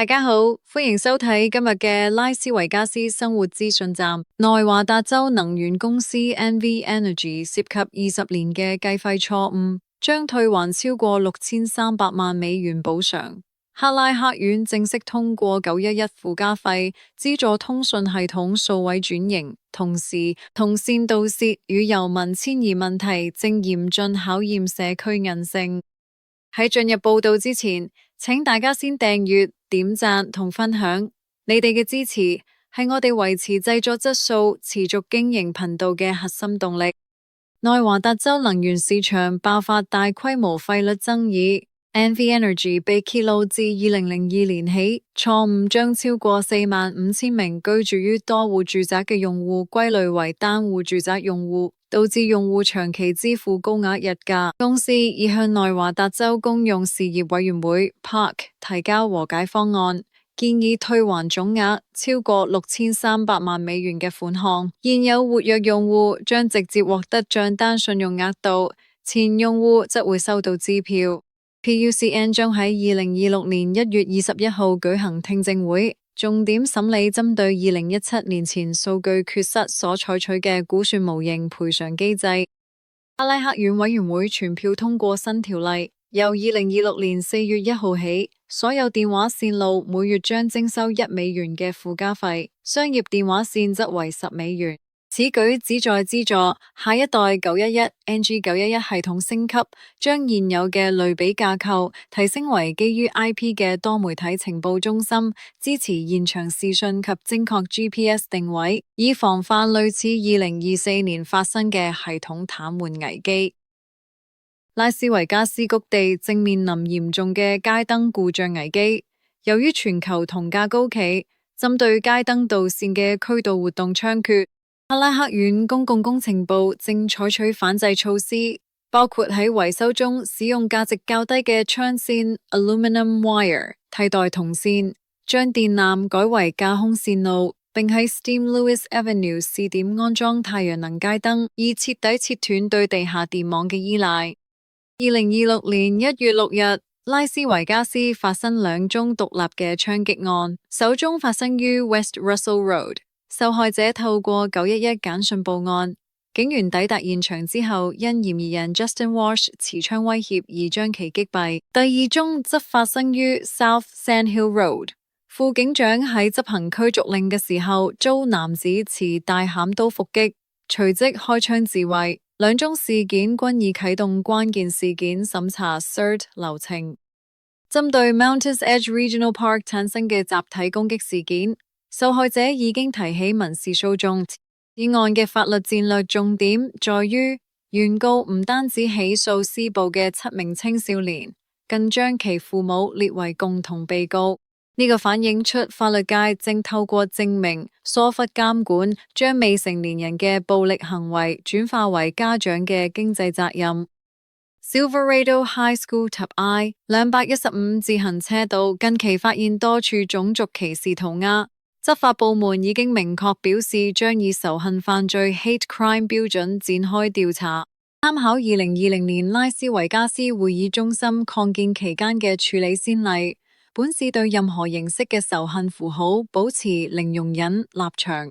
大家好，歡迎收睇今日嘅拉斯維加斯生活資訊站。內華達州能源公司 NV Energy 涉及20年嘅計費錯誤，將退還超過6300萬美元補償。克拉克縣正式通過911附加費，資助通訊系統數位轉型，同時同線盜竊與遊民遷移問題正嚴峻考驗社區韌性。喺進入報道之前，請大家先訂閱、點讚同分享，你哋嘅支持係我哋維持製作質素、持續經營頻道嘅核心動力。內華達州能源市場爆發大規模費率爭議，NV Energy 被揭露自2002年起，錯誤將超過45000名居住於多戶住宅嘅用戶歸類為單戶住宅用戶，導致用戶長期支付高額日價。公司已向內華達州公用事業委員會 PARC 提交和解方案，建議退還總額超過6300萬美元嘅款項。現有活躍用戶將直接獲得賬單信用額度，前用戶則會收到支票。PUCN 將喺2026年1月21號舉行聽證會，重點審理針對2017年前數據缺失所採取嘅估算模型賠償機制。克拉克縣委員會全票通過新條例，由2026年4月1號起，所有電話線路每月將徵收1美元嘅附加費，商業電話線則為10美元。此舉旨在資助下一代911 NG911 系統升級，將現有嘅類比架構提升為基於 IP 嘅多媒體情報中心，支持現場視訊及精確 GPS 定位，以防範類似2024年發生嘅系統癱瘓危機。拉斯維加斯谷地正面臨嚴重嘅街燈故障危機，由於全球銅價高企，針對街燈導線嘅驅導活動猖獗。克拉克縣公共工程部正採取反制措施，包括喺維修中使用價值較低嘅槍線 （aluminum wire） 替代銅線，將電纜改為架空線路，並喺 Steam Lewis Avenue 試點安裝太陽能街燈，以徹底切斷對地下電網嘅依賴。2026年1月6日，拉斯維加斯發生2宗獨立嘅槍擊案，首宗發生於 West Russell Road。受害者透過911簡訊報案，警員抵達現場之後，因嫌疑人 Justin Walsh 持槍威脅而將其擊斃。第2宗則發生於 South Sandhill Road， 副警長喺執行驅逐令嘅時候，遭男子持大鐮刀伏擊，隨即開槍自衛。2宗事件均已啟動關鍵事件審查 CERT 流程。針對 Mountains Edge Regional Park 產生嘅集體攻擊事件，受害者已經提起民事訴訟。此案嘅法律戰略重點在於，原告唔單止起訴施暴嘅7名青少年，更將其父母列為共同被告。呢個反映出法律界正透過證明疏忽監管，將未成年人嘅暴力行為轉化為家長嘅經濟責任。Silverado High School 及 I-215 自行車道近期發現多處種族歧視塗鴉。執法部門已經明確表示，將以仇恨犯罪 hate crime 標準展開調查。參考2020年拉斯維加斯會議中心擴建期間嘅處理先例，本市對任何形式嘅仇恨符號保持零容忍立場。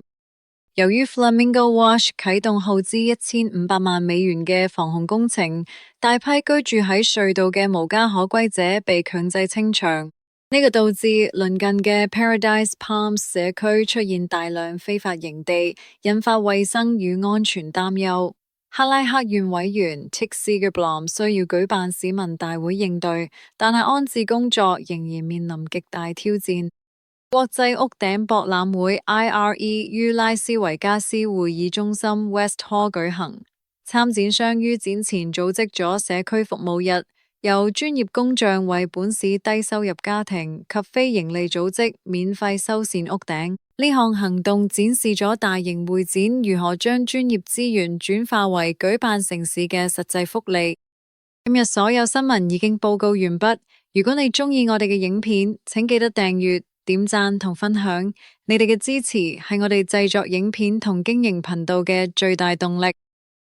由於 Flamingo Wash 啟動耗資1500萬美元嘅防洪工程，大批居住喺隧道嘅無家可歸者被強制清場。呢個導致鄰近嘅 Paradise Palms 社區出現大量非法營地，引發衛生與安全擔憂。克拉克縣委員 Tick Segerblom 需要舉辦市民大會應對，但係安置工作仍然面臨極大挑戰。國際屋頂博覽會 IRE 於拉斯維加斯會議中心 West Hall 舉行，參展商於展前組織咗社區服務日，由專業工匠為本市低收入家庭及非營利組織免費修繕屋頂。呢項行動展示咗大型會展如何將專業資源轉化為舉辦城市嘅實際福利。今日所有新聞已經報告完畢。如果你鍾意我哋嘅影片，請記得訂閱、點讚同分享。你哋嘅支持係我哋製作影片同經營頻道嘅最大動力。